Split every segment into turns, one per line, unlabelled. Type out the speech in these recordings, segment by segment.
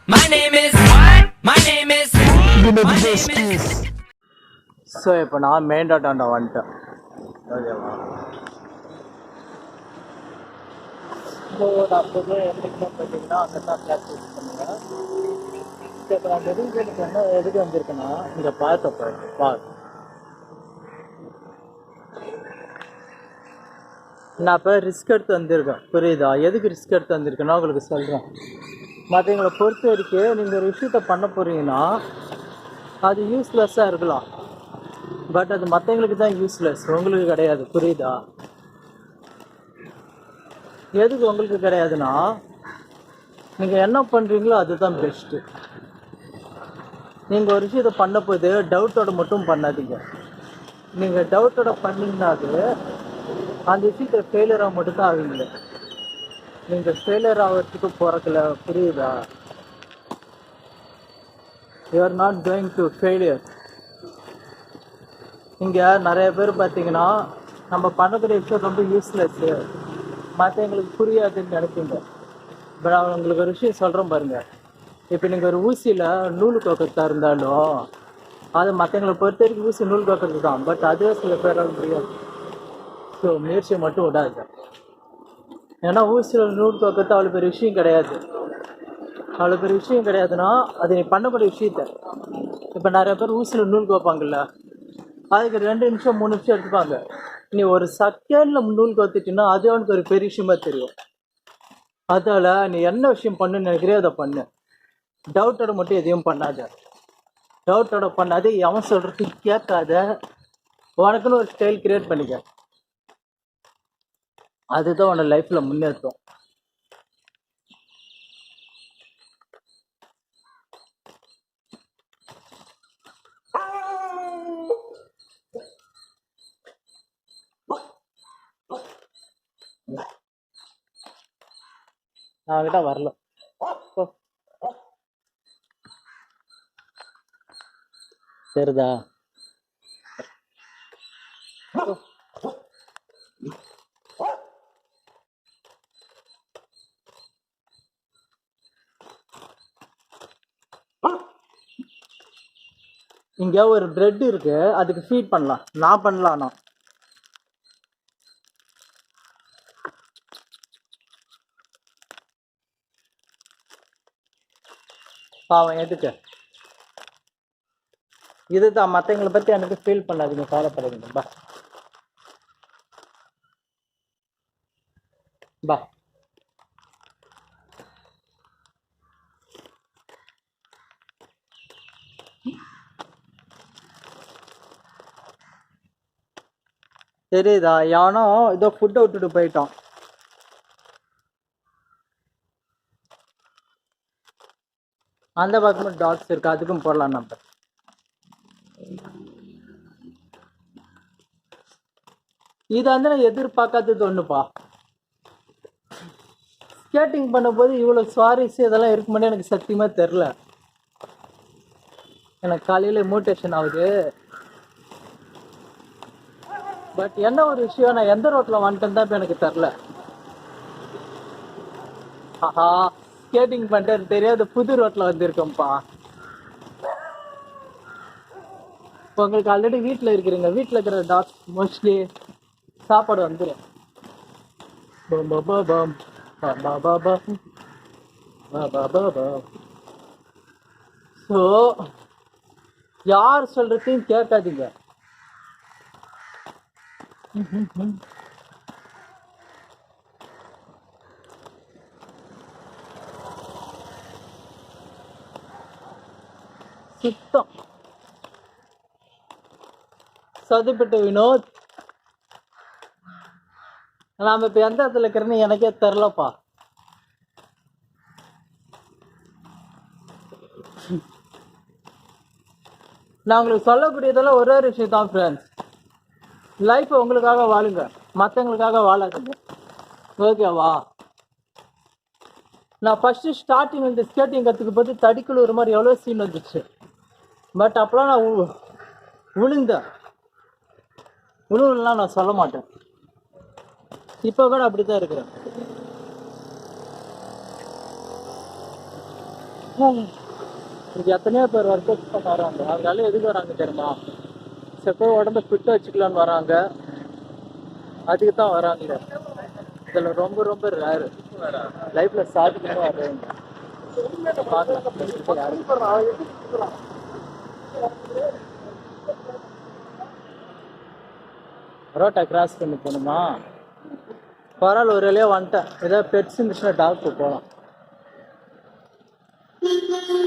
My name is what? My name is. My name is.
So இப்போ நான் main டாட்டாண்ட வந்துட்டேன். ஓகேவா? ஸோ நான் எப்போதுமே எப்படின்னு பார்த்தீங்கன்னா அங்கே தான் கிளாஸ் யூஸ் பண்ணுவேன். இப்போ நான் எதுக்கு வந்திருக்கேன்னா இங்கே பார்த்தப்போ நான் இப்போ ரிஸ்க் எடுத்து வந்திருக்கேன். புரியுதா? எதுக்கு ரிஸ்க் எடுத்து வந்திருக்கேன்னா உங்களுக்கு சொல்கிறேன். மற்றவங்களை பொறுத்த வரைக்கும் நீங்கள் ஒரு விஷயத்த பண்ண போகிறீங்கன்னா அது யூஸ்லெஸ்ஸாக இருக்கலாம், பட் அது மற்றவங்களுக்கு தான் யூஸ்லெஸ், உங்களுக்கு கிடையாது. புரியுதா? எதுக்கு உங்களுக்கு கிடையாதுன்னா நீங்கள் என்ன பண்ணுறீங்களோ அதுதான் பெஸ்ட்டு. நீங்கள் ஒரு விஷயத்தை பண்ண போது டவுட்டோட மட்டும் பண்ணாதீங்க. நீங்கள் டவுட்டோட பண்ணிங்கன்னா அது அந்த விஷயத்தை ஃபெயிலியராக மட்டும்தான் ஆவீங்களே, நீங்கள் ஃபெயிலியர் ஆகிறதுக்கு பிறக்கல. புரியுதா? You are not going to failure. இங்கே நிறைய பேர் பார்த்தீங்கன்னா நம்ம பண்ணக்கூடிய விஷயம் ரொம்ப யூஸ்லெஸ்ஸு, மற்றவங்களுக்கு புரியாதுன்னு நினைப்பீங்க. பட் உங்களுக்கு ஒரு விஷயம் சொல்கிறேன் பாருங்கள். இப்போ நீங்கள் ஒரு ஊசியில் நூல் கோக்கிறதா இருந்தாலும் அது மற்றவங்களை பொறுத்த வரைக்கும் ஊசி நூல் கோக்கிறது தான், பட் அதுவே சில பேரால் முடியாது. ஸோ முயற்சியை மட்டும் விடாது. ஏன்னா ஊசியில் நூல் கோக்கிறது அவ்வளோ பெரிய விஷயம் கிடையாது. அவ்வளோ பெரிய விஷயம் கிடையாதுன்னா அது நீ பண்ணக்கூடிய விஷயத்த. இப்போ நிறைய பேர் ஊசியில் நூல் கோப்பாங்கல்ல, அதுக்கு 2 நிமிஷம் 3 நிமிஷம் எடுத்துப்பாங்க. நீ ஒரு செகண்டில் நூல் கோத்துட்டீங்கன்னா அது அவனுக்கு ஒரு பெரிய விஷயமா தெரியும். அதால் நீ என்ன விஷயம் பண்ணுன்னு நினைக்கிறியோ அதை பண்ணு. டவுட்டோட மட்டும் எதையும் பண்ணாத. டவுட்டோட பண்ணாத, அவன் சொல்கிறதுக்கு கேட்காத. உனக்குன்னு ஒரு ஸ்டைல் கிரியேட் பண்ணிக்க. அதுதான் உன்னோட லைஃப்பில் முன்னேற்றம். நான் கிட்ட வரல. தெரியுதா? இங்கே ஒரு பிரெட் இருக்கு, அதுக்கு ஃபீட் பண்ணலாம். நான் பண்ணலாம். நான் பாவம் எதுக்கு? இதுதான் மற்றவங்களை பற்றி எனக்கு ஃபீல் பண்ணாதீங்க, கவலைப்படாதீங்க. பா பா தெரியுதா? எவனோ ஏதோ ஃபுட்டை விட்டுட்டு போயிட்டான். அந்த பக்கமும் டாக்ஸ் இருக்கு, அதுக்கும் போடலாம் நம்ம. இது வந்து நான் எதிர்பார்க்காதது ஒன்றுப்பா. ஸ்கேட்டிங் பண்ணும்போது இவ்வளோ சுவாரஸ்யம் இதெல்லாம் இருக்குமானே எனக்கு சத்தியமாக தெரில. எனக்கு காலையில் மோட்டிவேஷன் ஆகுது. பட் என்ன ஒரு விஷயம், நான் எந்த ரோட்டில் வந்துட்டேன்னு தான் இப்போ எனக்கு தெரில. ஆஹா, ஸ்கேட்டிங் பண்ணிட்டு தெரியாத புது ரோட்டில் வந்திருக்கோம்ப்பா. உங்களுக்கு ஆல்ரெடி வீட்டில் இருக்கிறீங்க, வீட்டில் இருக்கிற டாக்ஸ் மோஸ்ட்லி சாப்பாடு வந்துடும். ஸோ யார் சொல்றதையும் கேட்காதீங்க. சுத்தம் சதிப்பட்ட வினோத். நாம இப்ப எந்த இடத்துல இருக்கிறேன்னு எனக்கே தெரிலப்பா. நான் உங்களுக்கு சொல்லக்கூடியதெல்லாம் ஒரே ஒரு விஷயம் தான் ஃப்ரெண்ட்ஸ். லைஃப் உங்களுக்காக வாழுங்க, மற்றவங்களுக்காக வாழாதுங்க. ஓகேவா? நான் ஃபர்ஸ்ட் ஸ்டார்டிங் இந்த ஸ்கேட்டிங் கற்றுக்கும் போது தடிக்குள்ள ஒரு மாதிரி எவ்வளோ சீன் வந்துச்சு. பட் அப்போலாம் நான் விழுந்தேன். விழுவலாம் நான் சொல்ல மாட்டேன். இப்போ கூட அப்படித்தான் இருக்கிறேன். இது எத்தனையோ பேர் ஒர்க் அவுட் பண்ண வராங்க. அதனால எதுக்கு வராங்க தெரியுமா? சில பேர் உடம்ப ஃபிட்டாக வச்சுக்கலான்னு வராங்க, அதுக்கு தான் வராங்க. இதில் ரொம்ப ரொம்ப ரேரு லைஃப்பில் சாதிக்கணும் வர்றவங்க. ரோட்டை கிராஸ் பண்ணி போகணுமா? பரவாயில்ல, ஒரு வழியாக வந்துட்டேன். ஏதாவது பெட்ஸ் இருந்துச்சுன்னா டாக்டர் போகலாம்.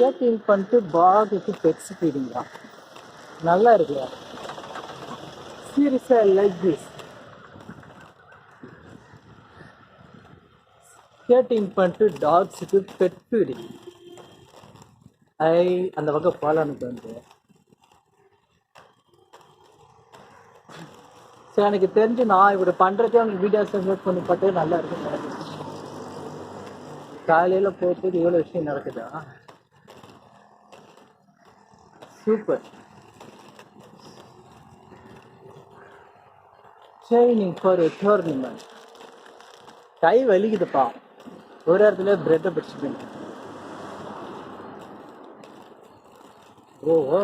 கேட்டிங் பண்ணிட்டு பாகுக்கு பெட்ஸ் ஃபீடிங் தான் நல்லா இருக்குல்ல. சீரியஸா லைக் திஸ். கேட்டிங் பண்ணிட்டு டாக்ஸுக்கு பெட் ஃபீடிங். அந்த பக்கம் போகலான்னு வந்து சரி, எனக்கு தெரிஞ்சு நான் இப்படி பண்ணுறதே அவங்க வீடியோஸ் சென்ட் பண்ணி பார்த்தே நல்லா இருக்குன்னு. காலையில் போட்டு இவ்வளோ விஷயம் நடக்குதா? Super. Training for a tournament. கை வலிக்குதுப்பா, ஒரு இடத்துல பிரெட்டை பிடிச்சிட்டு. ஓஹோ,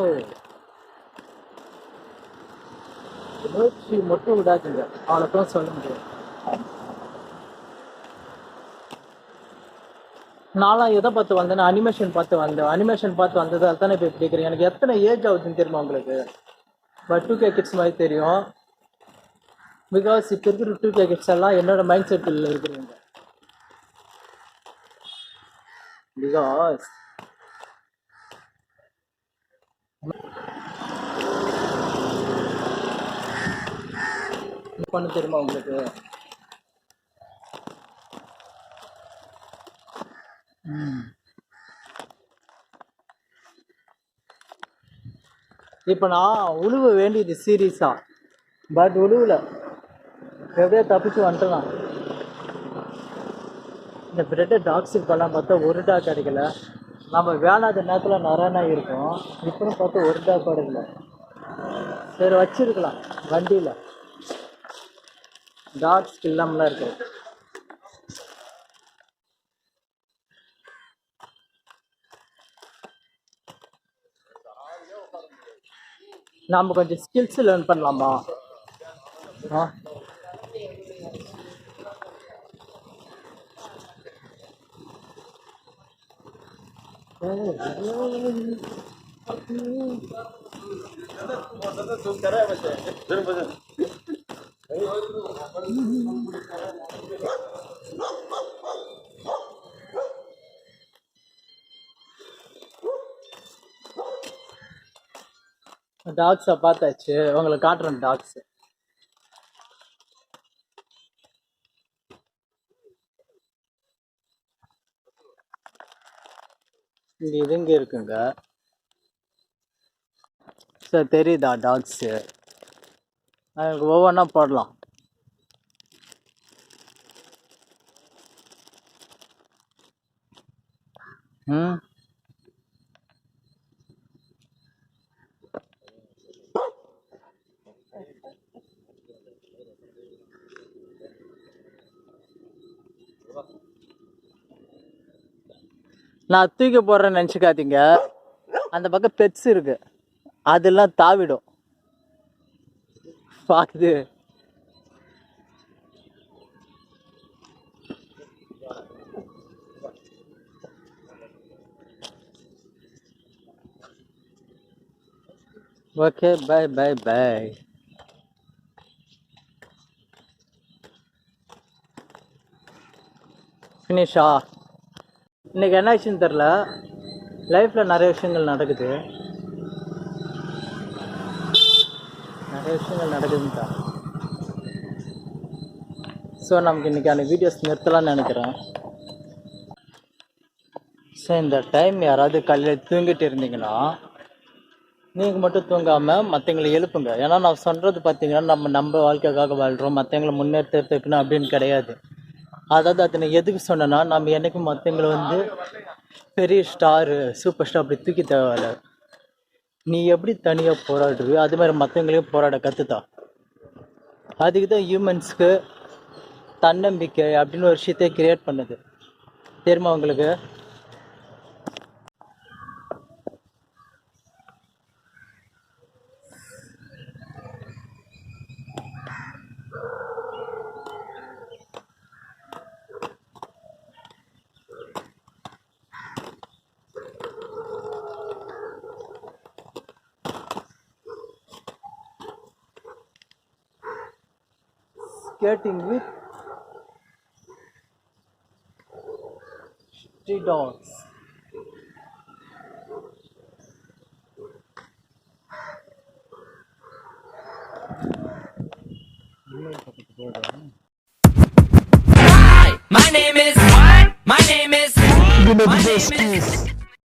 முயற்சி மட்டும் விடாதுங்க, அவ்வளோதான் சொல்ல முடியாது. நான்லாம் எதை பார்த்து வந்தேன்னா அனிமேஷன் பார்த்து வந்தேன். அனிமேஷன் பார்த்து வந்தது அதுதானே இப்போ கேட்குறேன். எனக்கு எத்தனை ஏஜ் ஆகுதுன்னு தெரியுமா உங்களுக்கு? பட் 2K கிட்ஸ் மாதிரி தெரியும். பிகாஸ் இப்போ இருக்கிற 2K கிட்ஸ் எல்லாம் என்னோட மைண்ட் செட்டில் இருக்கிறவங்க. பிகாஸ் பண்ண தெரியுமா உங்களுக்கு? இப்போ நான் உழுவ வேண்டியது சீரியஸா, பட் உழுவுல எப்படியோ தப்பிச்சு வந்துட்டலாம். இந்த பிரெட்டை டாக்ஸுக்கு பண்ணலாம் பார்த்தா ஒரு டாக் கிடைக்கல. நம்ம வேணாத நேரத்தில் நிறையா இருக்கும். இப்போன்னு பார்த்தா ஒரு டாக் கிடைக்கல. சரி, வச்சிருக்கலாம் வண்டியில். டாக்ஸ் இல்லாமலாம் இருக்கு. நாம் கொஞ்சம் ஸ்கில்ஸ் லேர்ன் பண்ணலாமா? டாக்ஸை பார்த்தாச்சு, உங்களுக்கு காட்டுறேன் டாக்ஸ். இங்கே இதுங்க இருக்குங்க சார், தெரியுதா டாக்ஸு? எனக்கு ஒவ்வொன்றா போடலாம். நான் தூக்கி போடுறேன்னு நினச்சிக்காதீங்க. அந்த பக்கம் பெட்ஸ் இருக்கு, அதெல்லாம் தாவிடும். பார்க்குது. Okay, bye bye bye. ஃபினிஷா? இன்னைக்கு என்ன விஷயம் தெரில, லைஃப்பில் நிறைய விஷயங்கள் நடக்குது. நடக்குதுன்ட்டா. ஸோ நமக்கு இன்றைக்கான வீடியோஸ் நிறுத்தலாம்னு நினைக்கிறேன். ஸோ இந்த டைம் யாராவது காலையில் தூங்கிட்டு இருந்தீங்கன்னா நீங்கள் மட்டும் தூங்காமல் மற்றவங்களை எழுப்புங்க. ஏன்னா நான் சொல்கிறது பார்த்தீங்கன்னா நம்ம வாழ்க்கைக்காக வாழ்கிறோம், மற்றவங்களை முன்னேற்றத்துக்குன்னு அப்படின்னு கிடையாது. அதாவது அதை நான் எதுக்கு சொன்னேன்னா, நம்ம என்றைக்கும் மற்றவங்களை பெரிய ஸ்டாரு சூப்பர் ஸ்டார் அப்படி தூக்கி தேவையில்ல. நீ எப்படி தனியாக போராடுறியோ அது மாதிரி மற்றவங்களையும் போராட கற்றுத்தா. அதுக்கு தான் ஹியூமன்ஸ்க்கு தன்னம்பிக்கை அப்படின்னு ஒரு விஷயத்தை கிரியேட் பண்ணுது. தெரியுமா உங்களுக்கு? skating with street dogs.
My name is. My name is. My name is.